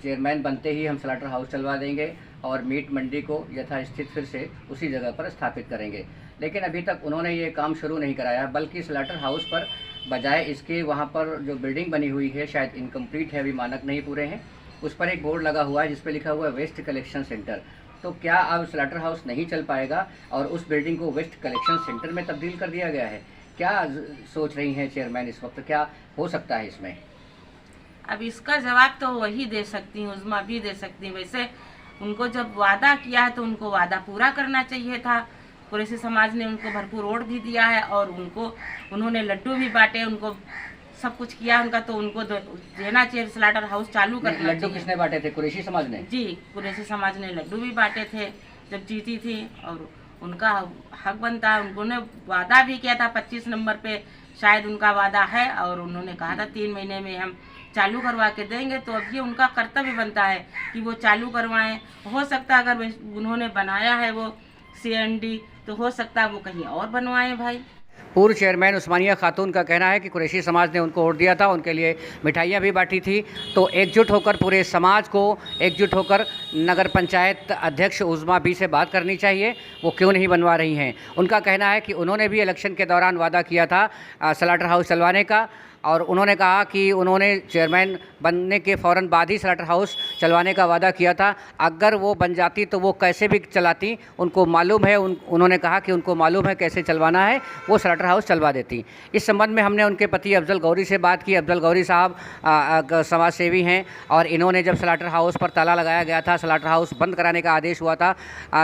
चेयरमैन बनते ही हम स्लाटर हाउस चलवा देंगे और मीट मंडी को यथास्थित फिर से उसी जगह पर स्थापित करेंगे। लेकिन अभी तक उन्होंने ये काम शुरू नहीं कराया, बल्कि स्लाटर हाउस पर बजाय इसके वहाँ पर जो बिल्डिंग बनी हुई है शायद इनकम्प्लीट है, अभी मानक नहीं पूरे हैं, उस पर एक बोर्ड लगा हुआ है जिस पर लिखा हुआ है वेस्ट कलेक्शन सेंटर। तो क्या अब स्लाटर हाउस नहीं चल पाएगा और उस बिल्डिंग को वेस्ट कलेक्शन सेंटर में तब्दील कर दिया गया है? क्या सोच रही हैं चेयरमैन इस वक्त, क्या हो सकता है इसमें? अब इसका जवाब तो वही दे सकती हूँ, उज़मा भी दे सकती हूँ। वैसे उनको जब वादा किया है तो उनको वादा पूरा करना चाहिए था। कुरैशी समाज ने उनको भरपूर वोट भी दिया है और उन्होंने लड्डू भी बांटे, उनको सब कुछ किया उनका, तो उनको देना चाहिए, स्लाटर हाउस चालू करना चाहिए। लड्डू किसने बांटे थे? कुरैशी समाज ने? जी, कुरैशी समाज ने लड्डू भी बांटे थे जब जीती थी और उनका हक बनता है। उन्होंने वादा भी किया था 25 नंबर पे, शायद उनका वादा है और उन्होंने कहा था 3 महीने में हम चालू करवा के देंगे। तो अब ये उनका कर्तव्य बनता है कि वो चालू करवाएं। हो सकता है अगर उन्होंने बनाया है वो CND तो हो सकता है वो कहीं और बनवाएं भाई। पूर्व चेयरमैन उस्मानिया खातून का कहना है कि कुरैशी समाज ने उनको वोट दिया था, उनके लिए मिठाइयाँ भी बांटी थी, तो एकजुट होकर पूरे समाज को एकजुट होकर नगर पंचायत अध्यक्ष उज़मा बी से बात करनी चाहिए, वो क्यों नहीं बनवा रही हैं। उनका कहना है कि उन्होंने भी इलेक्शन के दौरान वादा किया था स्लाटर हाउस चलवाने का और उन्होंने कहा कि उन्होंने चेयरमैन बनने के फ़ौरन बाद ही स्लाटर हाउस चलवाने का वादा किया था। अगर वो बन जाती तो वो कैसे भी चलाती, उनको मालूम है, उन्होंने कहा कि उनको मालूम है कैसे चलवाना है, वो स्लाटर हाउस चलवा देती। इस संबंध में हमने उनके पति अफजल गौरी से बात की। अफजल गौरी साहब समाज सेवी हैं और इन्होंने जब स्लाटर हाउस पर ताला लगाया गया था, स्लाटर हाउस बंद कराने का आदेश हुआ था,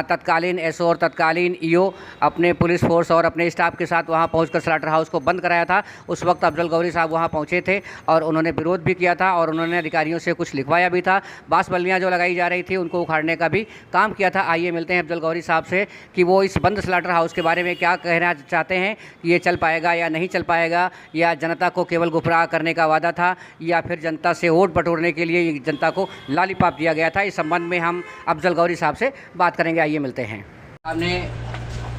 तत्कालीन SO और तत्कालीन EO अपने पुलिस फोर्स और अपने स्टाफ के साथ वहाँ पहुँचकर स्लाटर हाउस को बंद कराया था। उस वक्त अफजल गौरी साहब वहाँ पहुँचे थे और उन्होंने विरोध भी किया था और उन्होंने अधिकारियों से कुछ लिखवाया भी था। बांस बल्लियाँ जो लगाई जा रही थी उनको उखाड़ने का भी काम किया था। आइए मिलते हैं अफजल गौरी साहब से कि वो इस बंद स्लाटर हाउस के बारे में क्या कहना चाहते हैं कि ये चल पाएगा या नहीं चल पाएगा, या जनता को केवल गुमराह करने का वादा था, या फिर जनता से वोट बटोरने के लिए जनता को लॉलीपॉप दिया गया था। इस संबंध में हम अफजल गौरी साहब से बात करेंगे। आइए मिलते हैं। हमने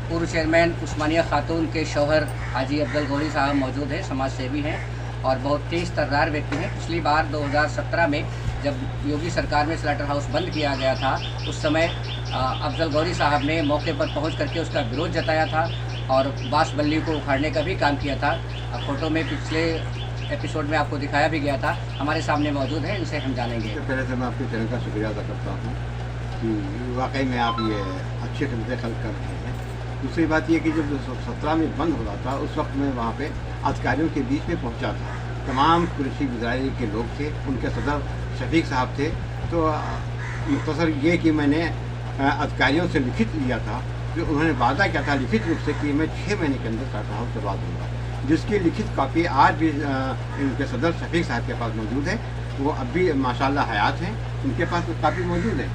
पूर्व चेयरमैन उस्मानिया खातून के शौहर हाजी अफजल गौरी साहब मौजूद हैं, समाज सेवी हैं और बहुत तेज़ तर्रार व्यक्ति हैं। पिछली बार 2017 में जब योगी सरकार में स्लाटर हाउस बंद किया गया था, उस समय अफजल गौरी साहब ने मौके पर पहुंच करके उसका विरोध जताया था और बांस बल्ली को उखाड़ने का भी काम किया था। फोटो में पिछले एपिसोड में आपको दिखाया भी गया था, हमारे सामने मौजूद है, इनसे हम जानेंगे। तो पहले से मैं आपके चैनल का शुक्रिया अदा करता हूँ कि वाकई में आप ये अच्छे मुद्दे हल कर रहे हैं। दूसरी बात ये कि जब 2017 में बंद हो रहा था, उस वक्त मैं वहाँ पे अधिकारियों के बीच में पहुँचा था। तमाम कुरैशी बिरादरी के लोग थे, उनके सदर शफीक साहब थे। तो मुख्तसर ये कि मैंने अधिकारियों से लिखित लिया था, जो उन्होंने वादा किया था लिखित रूप से कि मैं 6 महीने के अंदर स्लाटर हाउस चलवा दूँगा, जिसकी लिखित कॉपी आज भी इनके सदर शफीक साहब के पास मौजूद है। वो अब भी माशाल्लाह हयात हैं, उनके पास तो काफ़ी मौजूद है।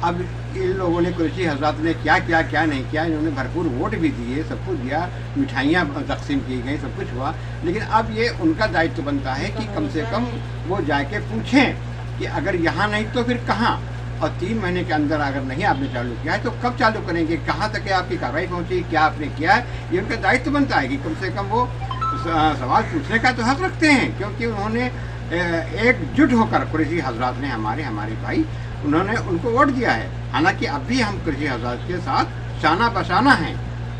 अब इन लोगों ने कुरैशी हजरात ने क्या किया क्या नहीं किया, इन्होंने भरपूर वोट भी दिए, सब कुछ दिया, मिठाइयाँ तकसीम की गई, सब कुछ हुआ। लेकिन अब ये उनका दायित्व बनता है कि कम से कम वो जाके पूछें कि अगर यहाँ नहीं तो फिर कहाँ, और 3 महीने के अंदर अगर नहीं आपने चालू किया है तो कब चालू करेंगे, कहाँ तक आपकी कार्रवाई पहुँची, क्या आपने किया है, ये उनका दायित्व बनता है कि कम से कम वो सवाल पूछने का तो हक रखते हैं। क्योंकि उन्होंने एकजुट होकर कुरैशी हजरात ने हमारे भाई उन्होंने उनको वोट दिया है। हालांकि अब भी हम कुरैशी हजरात के साथ शाना बशाना हैं,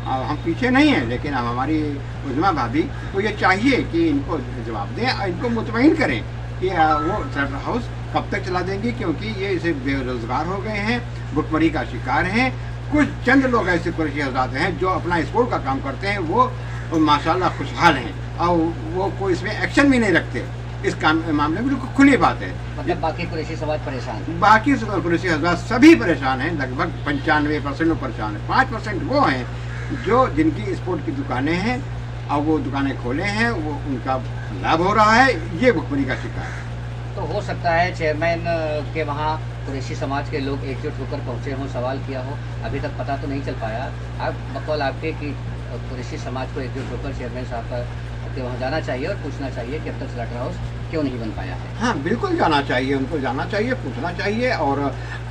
हम पीछे नहीं हैं, लेकिन हम हमारी उज़मा भाभी को ये चाहिए कि इनको जवाब दें और इनको मुतमईन करें कि वो स्लाटर हाउस कब तक चला देंगे, क्योंकि ये इसे बेरोज़गार हो गए हैं, भुखमरी का शिकार हैं। कुछ चंद लोग ऐसे कुरैशी हजरात हैं जो अपना स्पोर्ट का काम करते हैं, वो माशाल्लाह खुशहाल हैं और वो कोई इसमें एक्शन भी नहीं रखते। इस काम मामले में बिल्कुल खुली बात है। मतलब बाकी कुरैशी समाज परेशान है, बाकी कुरैशी हजरात सभी परेशान हैं, लगभग 95% परेशान है। 5% वो हैं जो जिनकी स्पोर्ट की दुकानें हैं और वो दुकानें खोले हैं, वो उनका लाभ हो रहा है, ये भुखमरी का शिकार है। तो हो सकता है चेयरमैन के वहाँ कुरैशी समाज के लोग एकजुट होकर पहुँचे हों, सवाल किया हो, अभी तक पता तो नहीं चल पाया। अब बकौल आपके कि कुरैशी समाज को एकजुट होकर चेयरमैन साहब के वहाँ जाना चाहिए और पूछना चाहिए कि अब तक स्लाटर हाउस क्यों नहीं बन पाया है। हाँ, बिल्कुल जाना चाहिए, उनको जाना चाहिए, पूछना चाहिए और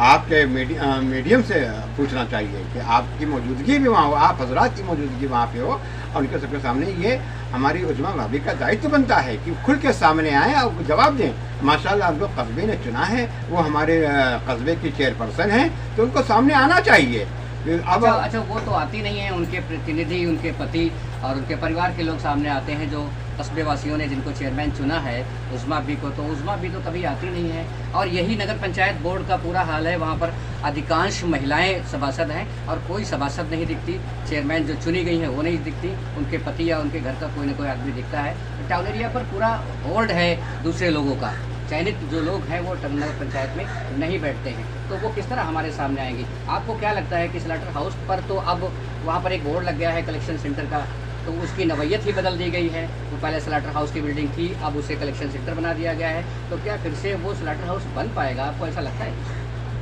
आपके मीडियम से पूछना चाहिए कि आपकी मौजूदगी भी वहाँ हो, आप हजरात की मौजूदगी वहाँ पे हो और उनके सबके सामने ये हमारी उजमा भाभी का दायित्व बनता है कि खुल के सामने आए और जवाब दें। माशाल्लाह जो कस्बे ने चुना है वो हमारे कस्बे की चेयरपर्सन हैं, तो उनको सामने आना चाहिए। अब अच्छा, वो तो आती नहीं है, उनके प्रतिनिधि, उनके पति और उनके परिवार के लोग सामने आते हैं, जो कस्बे वासियों ने जिनको चेयरमैन चुना है उज़मा बी को, तो उज़मा बी तो कभी आती नहीं है। और यही नगर पंचायत बोर्ड का पूरा हाल है, वहाँ पर अधिकांश महिलाएं सभासद हैं और कोई सभासद नहीं दिखती। चेयरमैन जो चुनी गई हैं वो नहीं दिखती, उनके पति या उनके घर का कोई ना कोई आदमी दिखता है। टाउन एरिया पर पूरा होल्ड है दूसरे लोगों का, चयनित जो लोग हैं वो नगर पंचायत में नहीं बैठते हैं, तो वो किस तरह हमारे सामने आएंगी? आपको क्या लगता है कि स्लाटर हाउस पर तो अब वहाँ पर एक बोर्ड लग गया है कलेक्शन सेंटर का, तो उसकी नवैयत ही बदल दी गई है। वो पहले स्लाटर हाउस की बिल्डिंग थी, अब उसे कलेक्शन सेंटर बना दिया गया है, तो क्या फिर से वो स्लाटर हाउस बन पाएगा? आपको ऐसा लगता है?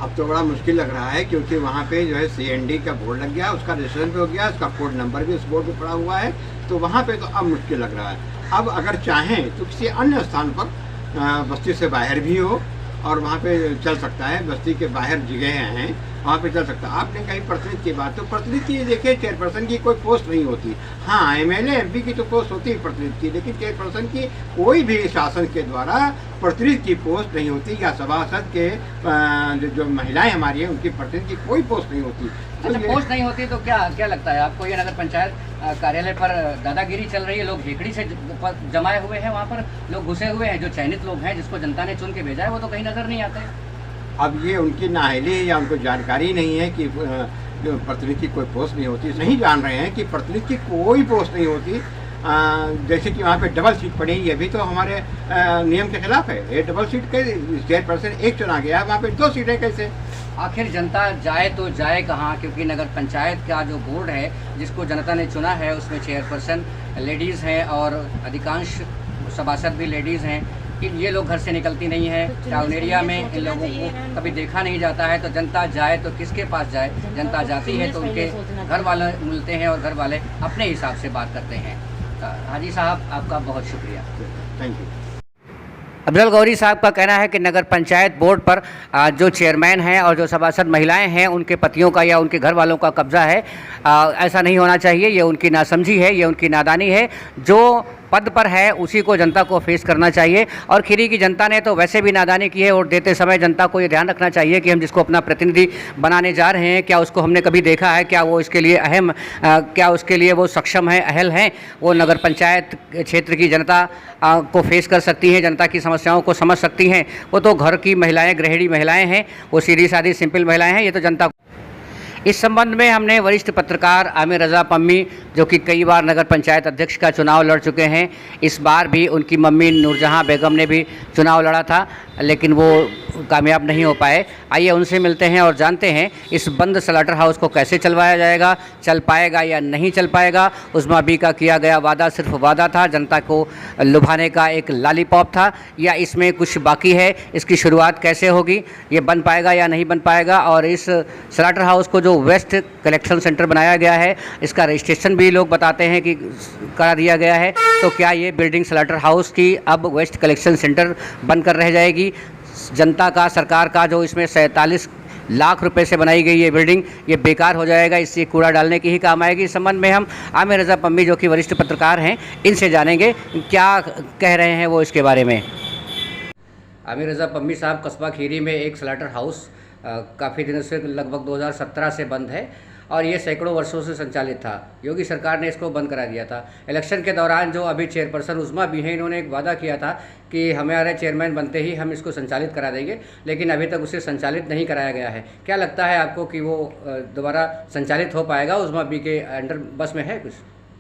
अब तो बड़ा मुश्किल लग रहा है, क्योंकि वहाँ पे जो है CND का बोर्ड लग गया, उसका रजिस्ट्रेशन भी हो गया, उसका कोड नंबर भी उस बोर्ड पे पड़ा हुआ है, तो वहाँ पे तो अब मुश्किल लग रहा है। अब अगर चाहें तो किसी अन्य स्थान पर बस्ती से बाहर भी हो और वहाँ पे चल सकता है, बस्ती के बाहर जगह हैं वहाँ पे चल सकता है। आपने कहीं प्रतिनिधि की बात, तो प्रतिनिधि की देखिए चेयरपर्सन की कोई पोस्ट नहीं होती। हाँ, MLA MP की तो पोस्ट होती है प्रतिनिधि की, लेकिन चेयरपर्सन की कोई भी शासन के द्वारा प्रतिनिधि की पोस्ट नहीं होती, या सभासद के जो महिलाएं हमारी हैं उनकी प्रतिनिधि की कोई पोस्ट नहीं होती। अच्छा, पोस्ट नहीं होती तो क्या लगता है आपको? ये नगर पंचायत कार्यालय पर दादागिरी चल रही है, लोग हेकड़ी से जमाए हुए हैं, वहाँ पर लोग घुसे हुए हैं, जो चयनित लोग हैं जिसको जनता ने चुन के भेजा है वो तो कहीं नजर नहीं आते। अब ये उनकी नाअहली या उनको जानकारी नहीं है कि प्रतिनिधि की कोई पोस्ट नहीं होती, नहीं जान रहे हैं कि प्रतिनिधि की कोई पोस्ट नहीं होती। जैसे कि वहाँ पे डबल सीट पड़ी, ये भी तो हमारे नियम के खिलाफ है। ये डबल सीट के चेयरपर्सन एक चुना गया है, वहाँ पे 2 सीटें कैसे? आखिर जनता जाए तो जाए कहाँ? क्योंकि नगर पंचायत का जो बोर्ड है जिसको जनता ने चुना है उसमें चेयरपर्सन लेडीज़ हैं और अधिकांश सभासद भी लेडीज़ हैं। ये लोग घर से निकलती नहीं है, टाउन एरिया में इन लोगों को कभी देखा नहीं जाता है, तो जनता जाए तो किसके पास जाए? जनता जाती है तो उनके घर वाले मिलते हैं और घर वाले अपने हिसाब से बात करते हैं। हाजी साहब, आपका बहुत शुक्रिया। Thank you. अफजल गौरी साहब का कहना है कि नगर पंचायत बोर्ड पर जो चेयरमैन हैं और जो सभासद महिलाएं हैं उनके पतियों का या उनके घर वालों का कब्जा है। ऐसा नहीं होना चाहिए, ये उनकी नासमझी है, ये उनकी नादानी है। जो पद पर है उसी को जनता को फेस करना चाहिए। और खीरी की जनता ने तो वैसे भी नादानी की है, वोट देते समय जनता को ये ध्यान रखना चाहिए कि हम जिसको अपना प्रतिनिधि बनाने जा रहे हैं, क्या उसको हमने कभी देखा है, क्या वो इसके लिए अहम, क्या उसके लिए वो सक्षम है, अहल हैं, वो नगर पंचायत क्षेत्र की जनता को फेस कर सकती हैं, जनता की समस्याओं को समझ सकती हैं। वो तो घर की महिलाएँ, गृहिणी महिलाएँ हैं, वो सीधी सादी सिंपल महिलाएँ हैं, ये तो जनता। इस संबंध में हमने वरिष्ठ पत्रकार आमिर रज़ा पम्मी, जो कि कई बार नगर पंचायत अध्यक्ष का चुनाव लड़ चुके हैं, इस बार भी उनकी मम्मी नूरजहां बेगम ने भी चुनाव लड़ा था लेकिन वो कामयाब नहीं हो पाए। आइए उनसे मिलते हैं और जानते हैं इस बंद स्लाटर हाउस को कैसे चलवाया जाएगा, चल पाएगा या नहीं चल पाएगा। उज़मा बी का किया गया वादा सिर्फ वादा था, जनता को लुभाने का एक लॉलीपॉप था, या इसमें कुछ बाकी है? इसकी शुरुआत कैसे होगी, ये बन पाएगा या नहीं बन पाएगा? और इस स्लाटर हाउस को जो वेस्ट कलेक्शन सेंटर बनाया गया है, इसका रजिस्ट्रेशन भी लोग बताते हैं कि करा दिया गया है, तो क्या ये बिल्डिंग स्लाटर हाउस की अब वेस्ट कलेक्शन सेंटर बनकर रह जाएगी? जनता का, सरकार का जो इसमें 47 लाख रुपए से बनाई गई ये बिल्डिंग, ये बेकार हो जाएगा, इससे कूड़ा डालने की ही काम आएगी। इस संबंध में हम आमिर रज़ा पम्मी, जो कि वरिष्ठ पत्रकार हैं, इनसे जानेंगे क्या कह रहे हैं वो इसके बारे में। आमिर रज़ा पम्मी साहब, कस्बा खीरी में एक स्लाटर हाउस काफ़ी दिनों से, लगभग 2017 से बंद है और ये सैकड़ों वर्षों से संचालित था। योगी सरकार ने इसको बंद करा दिया था। इलेक्शन के दौरान जो अभी चेयरपर्सन उज़मा बी हैं, इन्होंने एक वादा किया था कि हमारे चेयरमैन बनते ही हम इसको संचालित करा देंगे, लेकिन अभी तक उसे संचालित नहीं कराया गया है। क्या लगता है आपको कि वो दोबारा संचालित हो पाएगा? उज़मा बी के अंडर बस में है कुछ?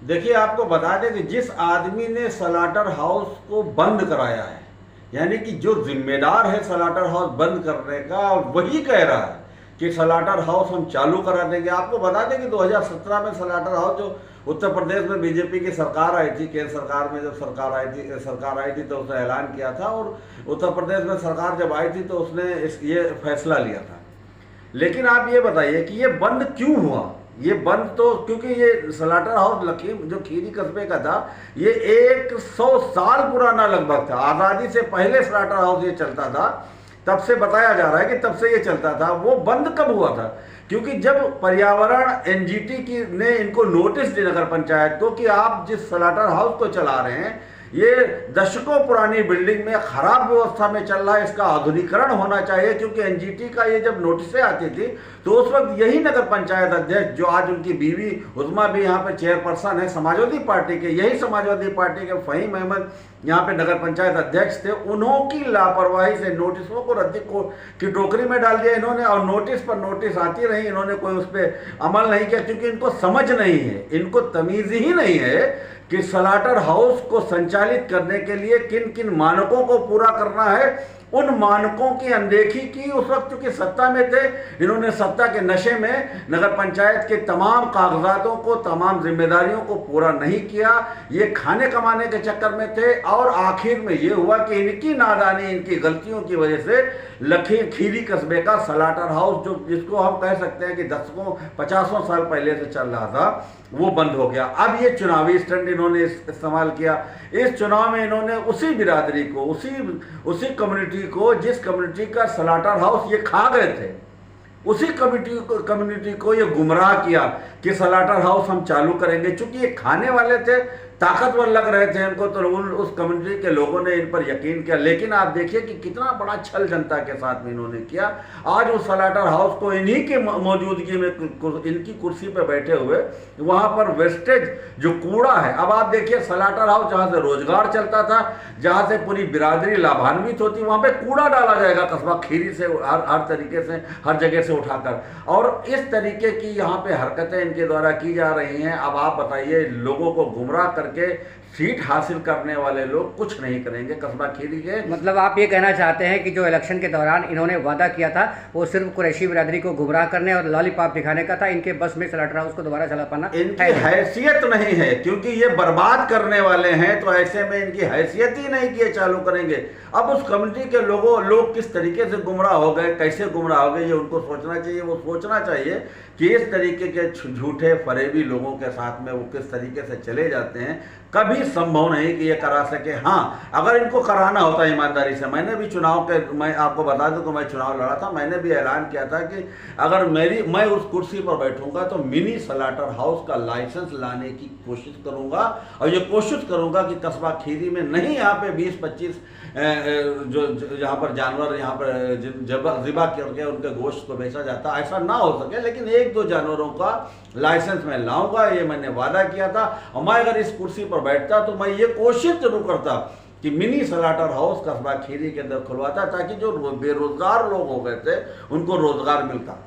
देखिए, आपको बता दें कि जिस आदमी ने स्लाटर हाउस को बंद कराया है, यानी कि जो जिम्मेदार है स्लाटर हाउस बंद करने का, वही कह रहा है कि स्लाटर हाउस हम चालू करा देंगे। आपको बता दें कि 2017 में स्लाटर हाउस, जो उत्तर प्रदेश में बीजेपी की सरकार आई थी, केंद्र सरकार में जब सरकार आई थी तो उसने ऐलान किया था, और उत्तर प्रदेश में सरकार जब आई थी तो उसने ये फैसला लिया था। लेकिन आप ये बताइए कि ये बंद क्यों हुआ? ये बंद तो क्योंकि ये स्लाटर हाउस जो खीरी कस्बे का था, ये 100 साल पुराना लगभग था। आज़ादी से पहले स्लाटर हाउस ये चलता था। तब से बताया जा रहा है कि तब से ये चलता था। वो बंद कब हुआ था? क्योंकि जब पर्यावरण एनजीटी की ने इनको नोटिस दी नगर पंचायत को कि आप जिस स्लाटर हाउस को चला रहे हैं ये दशकों पुरानी बिल्डिंग में खराब व्यवस्था में चल रहा है, इसका आधुनिकीकरण होना चाहिए। क्योंकि एनजीटी का ये जब नोटिसें आती थी तो उस वक्त यही नगर पंचायत अध्यक्ष, जो आज उनकी बीवी उज़मा भी यहाँ पे चेयरपर्सन है समाजवादी पार्टी के, यही समाजवादी पार्टी के फ़हीम अहमद यहाँ पे नगर पंचायत अध्यक्ष थे, उन्होंने लापरवाही से नोटिसों को रद्दी की टोकरी में डाल दिया इन्होंने। और नोटिस पर नोटिस आती रही, इन्होंने कोई उस पर अमल नहीं किया क्योंकि इनको समझ नहीं है, इनको तमीज़ ही नहीं है कि स्लाटर हाउस को संचालित करने के लिए किन किन मानकों को पूरा करना है। उन मानकों की अनदेखी की उस वक्त चूंकि सत्ता में थे, इन्होंने सत्ता के नशे में नगर पंचायत के तमाम कागजातों को, तमाम जिम्मेदारियों को पूरा नहीं किया। ये खाने कमाने के चक्कर में थे और आखिर में ये हुआ कि इनकी नादानी, इनकी गलतियों की वजह से लखीखीरी कस्बे का स्लाटर हाउस, जो जिसको हम कह सकते हैं कि दशकों 50 साल पहले से चल रहा था, वो बंद हो गया। अब ये चुनावी स्टंट इन्होंने इस्तेमाल किया। इस चुनाव में इन्होंने उसी बिरादरी को, उसी कम्युनिटी को, जिस कम्युनिटी का स्लाटर हाउस ये खा गए थे, उसी कम्युनिटी को ये गुमराह किया कि स्लाटर हाउस हम चालू करेंगे। चूंकि ये खाने वाले थे, ताकतवर लग रहे थे इनको, तो उस कम्युनिटी के लोगों ने इन पर यकीन किया। लेकिन आप देखिए कि कितना बड़ा छल जनता के साथ में इन्होंने किया। आज उस स्लाटर हाउस को इन्हीं के मौजूदगी में, इनकी कुर्सी पर बैठे हुए, वहां पर वेस्टेज जो कूड़ा है, अब आप देखिए स्लाटर हाउस जहां से रोजगार चलता था, जहां से पूरी बिरादरी लाभान्वित होती, वहां पे कूड़ा डाला जाएगा कस्बा खीरी से, हर तरीके से, हर जगह से उठाकर। और इस तरीके की यहाँ पे हरकतें इनके द्वारा की जा रही हैं। अब आप बताइए, लोगों को गुमराह करके सीट हासिल करने वाले लोग कुछ नहीं करेंगे कस्बा खीरी के। मतलब आप ये कहना चाहते हैं कि जो इलेक्शन के दौरान इन्होंने वादा किया था वो सिर्फ कुरैशी बिरादरी को गुमराह करने और लॉलीपॉप दिखाने का था, इनके बस में स्लाटर हाउस को दोबारा चला पाना इनकी हैसियत नहीं है, क्योंकि ये बर्बाद करने वाले हैं। तो ऐसे में इनकी हैसियत ही नहीं कि ये चालू करेंगे। अब उस कम्युनिटी के लोग किस तरीके से गुमराह हो गए, कैसे गुमराह हो गए, ये उनको सोचना चाहिए। वो सोचना चाहिए कि इस तरीके के झूठे फरेबी लोगों के साथ में वो किस तरीके से चले जाते हैं। कभी संभव नहीं कि ये करा सके। हाँ, अगर इनको कराना होता ईमानदारी से, मैंने भी मैं आपको बता दूं कि मैं चुनाव लड़ा था, मैंने भी ऐलान किया था कि अगर मैं उस कुर्सी पर बैठूंगा तो मिनी स्लाटर हाउस का लाइसेंस लाने की कोशिश करूंगा। और ये कोशिश करूंगा कि कस्बा खीरी में नहीं यहाँ पे 20-25 जो यहाँ पर जानवर यहाँ पर ज़िबा करके उनके गोश्त को बेचा जाता, ऐसा ना हो सके। लेकिन 1-2 जानवरों का लाइसेंस मैं लाऊंगा, ये मैंने वादा किया था। और मैं अगर इस कुर्सी पर बैठता तो मैं ये कोशिश जरूर करता कि मिनी स्लाटर हाउस कस्बा खीरी के अंदर खुलवाता, ताकि जो बेरोजगार लोग हो गए थे उनको रोजगार मिलता।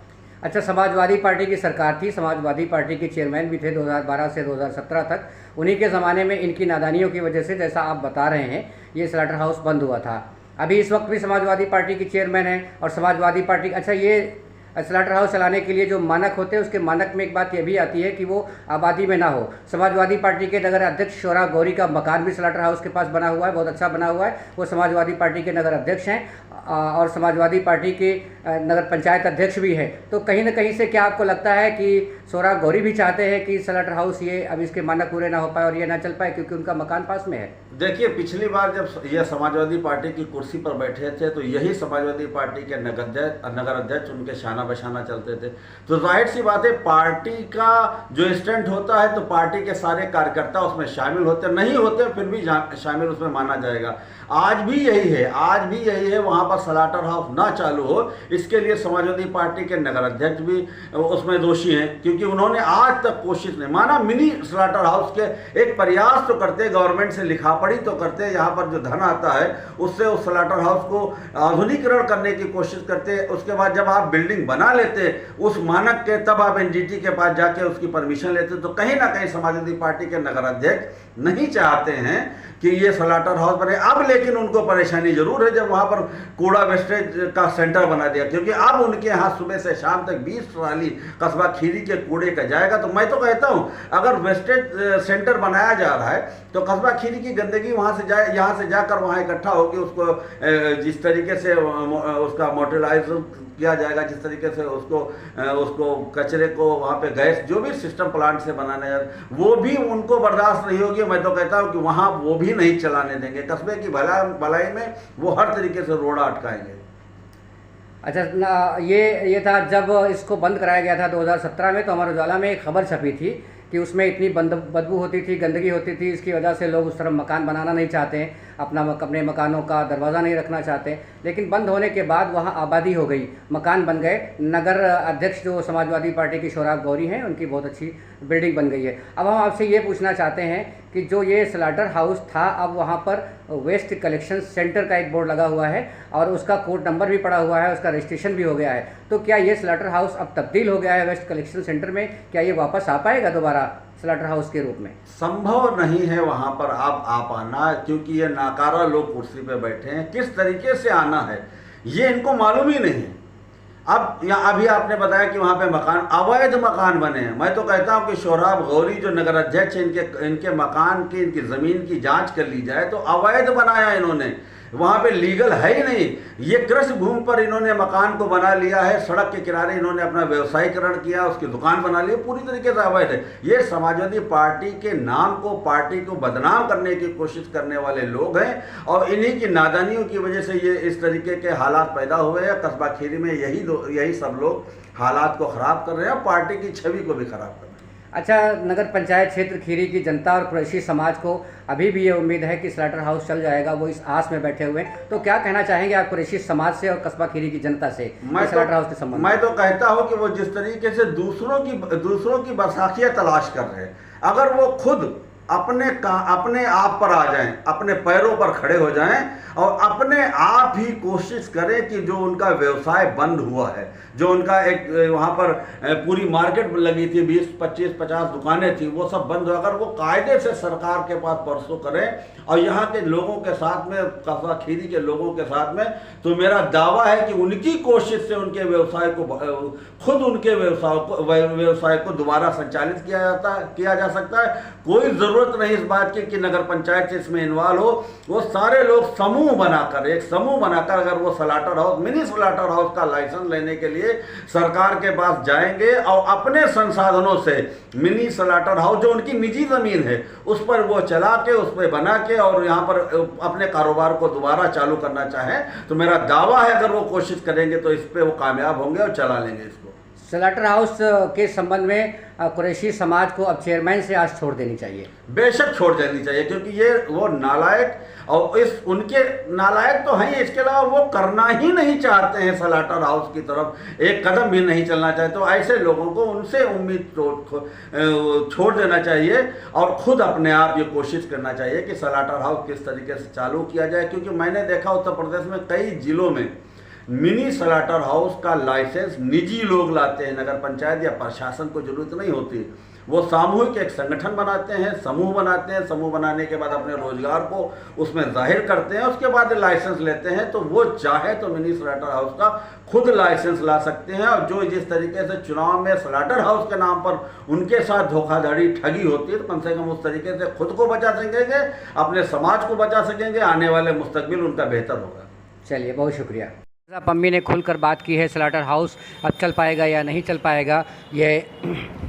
अच्छा, समाजवादी पार्टी की सरकार थी, समाजवादी पार्टी के चेयरमैन भी थे 2012 से 2017 तक। उन्हीं के ज़माने में इनकी नादानियों की वजह से, जैसा आप बता रहे हैं, ये स्लाटर हाउस बंद हुआ था। अभी इस वक्त भी समाजवादी पार्टी के चेयरमैन हैं और समाजवादी पार्टी, अच्छा, ये स्लाटर हाउस चलाने के लिए जो मानक होते हैं उसके मानक में एक बात यह भी आती है कि वो आबादी में ना हो। समाजवादी पार्टी के नगर अध्यक्ष शोरा गौरी का मकान भी स्लाटर हाउस के पास बना हुआ है, बहुत अच्छा बना हुआ है। वो समाजवादी पार्टी के नगर अध्यक्ष हैं और समाजवादी पार्टी के नगर पंचायत अध्यक्ष भी है। तो कहीं ना कहीं से क्या आपको लगता है कि शोरा गौरी भी चाहते हैं कि स्लाटर हाउस ये अब इसके मानक पूरे ना हो पाए और ये ना चल पाए क्योंकि उनका मकान पास में है? देखिए, पिछली बार जब ये समाजवादी पार्टी की कुर्सी पर बैठे थे तो यही समाजवादी पार्टी के नगर अध्यक्ष उनके शाना बशाना चलते थे। तो जाहिर सी बात है, पार्टी का जो स्टैंड होता है तो पार्टी के सारे कार्यकर्ता उसमें शामिल होते, नहीं होते फिर भी शामिल उसमें माना जाएगा। आज भी यही है, वहाँ पर स्लाटर हाउस ना चालू हो, इसके लिए समाजवादी पार्टी के नगर अध्यक्ष भी उसमें दोषी हैं, क्योंकि उन्होंने आज तक कोशिश नहीं माना। मिनी स्लाटर हाउस के एक प्रयास तो करते, गवर्नमेंट से लिखा पढ़ी तो करते, यहाँ पर जो धन आता है उससे उस स्लाटर हाउस को आधुनिकीकरण करने की कोशिश करते। उसके बाद जब आप बिल्डिंग बना लेते उस मानक के, तब आप एनजीटी के पास जाके उसकी परमिशन लेते। तो कहीं ना कहीं समाजवादी पार्टी के नगर अध्यक्ष नहीं चाहते हैं कि ये स्लाटर हाउस बने। अब लेकिन उनको परेशानी जरूर है जब वहाँ पर कूड़ा वेस्टेज का सेंटर बना दिया, क्योंकि अब उनके यहाँ सुबह से शाम तक 20 ट्राली कस्बा खीरी के कूड़े का जाएगा। तो मैं तो कहता हूँ, अगर वेस्टेज सेंटर बनाया जा रहा है तो कस्बा खीरी की गंदगी वहाँ से जाए, यहाँ से जाकर वहाँ इकट्ठा होकर उसको जिस तरीके से उसका मोटराइज किया जाएगा, जिस तरीके से उसको कचरे को वहाँ पे गैस जो भी सिस्टम प्लांट से बनाने जा रहे, वो भी उनको बर्दाश्त नहीं होगी। मैं तो कहता हूँ कि वहाँ वो भी नहीं चलाने देंगे। कस्बे की भलाई में वो हर तरीके से रोड़ा अटकाएंगे। अच्छा ये था जब इसको बंद कराया गया था 2017 में, तो अमर उजाला में एक खबर छपी थी कि उसमें इतनी बदबू होती थी, गंदगी होती थी, इसकी वजह से लोग उस तरफ मकान बनाना नहीं चाहते हैं, अपने मकानों का दरवाज़ा नहीं रखना चाहते। लेकिन बंद होने के बाद वहाँ आबादी हो गई, मकान बन गए। नगर अध्यक्ष जो समाजवादी पार्टी की शोराब गौरी हैं, उनकी बहुत अच्छी बिल्डिंग बन गई है। अब हम आपसे ये पूछना चाहते हैं कि जो ये स्लाटर हाउस था, अब वहाँ पर वेस्ट कलेक्शन सेंटर का एक बोर्ड लगा हुआ है और उसका कोड नंबर भी पड़ा हुआ है, उसका रजिस्ट्रेशन भी हो गया है। तो क्या ये स्लाटर हाउस अब तब्दील हो गया है वेस्ट कलेक्शन सेंटर में? क्या ये वापस आ पाएगा दोबारा स्लाटर हाउस के रूप में? संभव नहीं है वहां पर आप आ पाना, क्योंकि ये नाकारा लोग कुर्सी पे बैठे हैं। किस तरीके से आना है ये इनको मालूम ही नहीं है। अब यहाँ अभी आपने बताया कि वहाँ पे मकान, अवैध मकान बने हैं। मैं तो कहता हूँ कि शोराब गौरी जो नगर अध्यक्ष, इनके मकान की, इनकी ज़मीन की जांच कर ली जाए। तो अवैध बनाया इन्होंने, वहाँ पे लीगल है ही नहीं। ये कृषि भूमि पर इन्होंने मकान को बना लिया है, सड़क के किनारे इन्होंने अपना व्यवसायीकरण किया, उसकी दुकान बना ली, पूरी तरीके से अवैध है। ये समाजवादी पार्टी के नाम को, पार्टी को बदनाम करने की कोशिश करने वाले लोग हैं और इन्हीं की नादानियों की वजह से ये इस तरीके के हालात पैदा हुए हैं। कस्बा खीरी में यही सब लोग हालात को ख़राब कर रहे हैं, पार्टी की छवि को भी ख़राब कर रहे हैं। अच्छा, नगर पंचायत क्षेत्र खीरी की जनता और कुरैशी समाज को अभी भी ये उम्मीद है कि स्लाटर हाउस चल जाएगा, वो इस आस में बैठे हुए हैं। तो क्या कहना चाहेंगे आप कुरैशी समाज से और कस्बा खीरी की जनता से स्लाटर हाउस के संबंध में? मैं तो कहता हूँ कि वो जिस तरीके से दूसरों की बसाखियाँ तलाश कर रहे हैं, अगर वो खुद अपने आप पर आ जाएं, अपने पैरों पर खड़े हो जाएं और अपने आप ही कोशिश करें कि जो उनका व्यवसाय बंद हुआ है, जो उनका एक वहाँ पर पूरी मार्केट लगी थी, 20, 25, 50 दुकानें थी, वो सब बंद हो। अगर वो कायदे से सरकार के पास परसों करें और यहाँ के लोगों के साथ में, कस्बा खीरी के लोगों के साथ में, तो मेरा दावा है कि उनकी कोशिश से उनके व्यवसाय को, खुद उनके व्यवसाय को दोबारा संचालित किया जा सकता है। कोई जरूरत नहीं इस बात की कि नगर पंचायत इसमें इन्वॉल्व हो। वो सारे लोग समूह बनाकर, एक समूह बनाकर अगर वो slaughter house, mini slaughter house का लाइसेंस लेने के लिए सरकार के पास जाएंगे और अपने संसाधनों से मिनी स्लाटर हाउस, जो उनकी निजी जमीन है, उस पर वो चला के, उस पर बना के और यहाँ पर अपने कारोबार को दोबारा चालू करना चाहें, तो मेरा दावा है अगर वो कोशिश करेंगे तो इस पर वो कामयाब होंगे और चला लेंगे इसको। स्लाटर हाउस के संबंध में कुरैशी समाज को अब चेयरमैन से आस छोड़ देनी चाहिए। बेशक छोड़ देनी चाहिए, क्योंकि ये वो नालायक, और उनके नालायक तो हैं, इसके अलावा वो करना ही नहीं चाहते हैं स्लाटर हाउस की तरफ एक कदम भी नहीं चलना चाहते। तो ऐसे लोगों को उनसे उम्मीद छोड़ देना चाहिए और खुद अपने आप ये कोशिश करना चाहिए कि स्लाटर हाउस किस तरीके से चालू किया जाए। क्योंकि मैंने देखा उत्तर प्रदेश में कई जिलों में मिनी स्लाटर हाउस का लाइसेंस निजी लोग लाते हैं, नगर पंचायत या प्रशासन को जरूरत नहीं होती। वो सामूहिक एक संगठन बनाते हैं, समूह बनाते हैं, समूह बनाने के बाद अपने रोजगार को उसमें जाहिर करते हैं, उसके बाद लाइसेंस लेते हैं। तो वो चाहे तो मिनी स्लाटर हाउस का खुद लाइसेंस ला सकते हैं। और जो जिस तरीके से चुनाव में स्लाटर हाउस के नाम पर उनके साथ धोखाधड़ी, ठगी होती है, तो कम से कम उस तरीके से खुद को बचा सकेंगे, अपने समाज को बचा सकेंगे, आने वाले मुस्तकबिल उनका बेहतर होगा। चलिए, बहुत शुक्रिया। पम्मी ने खुलकर बात की है, स्लाटर हाउस अब चल पाएगा या नहीं चल पाएगा, ये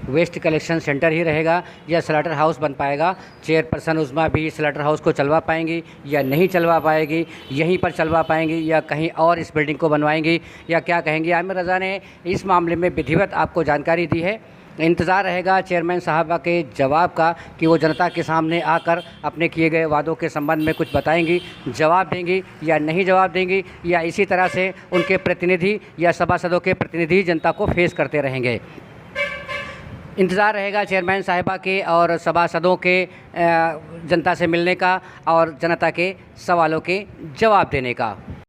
वेस्ट कलेक्शन सेंटर ही रहेगा या स्लाटर हाउस बन पाएगा। चेयरपर्सन उज़मा भी स्लाटर हाउस को चलवा पाएंगी या नहीं चलवा पाएगी, यहीं पर चलवा पाएंगी या कहीं और इस बिल्डिंग को बनवाएंगी, या क्या कहेंगी? आमिर रज़ा ने इस मामले में विधिवत आपको जानकारी दी है। इंतज़ार रहेगा चेयरमैन साहबा के जवाब का कि वो जनता के सामने आकर अपने किए गए वादों के संबंध में कुछ बताएंगी, जवाब देंगी या नहीं जवाब देंगी, या इसी तरह से उनके प्रतिनिधि या सभासदों के प्रतिनिधि जनता को फेस करते रहेंगे। इंतज़ार रहेगा चेयरमैन साहिबा के और सभासदों के जनता से मिलने का और जनता के सवालों के जवाब देने का।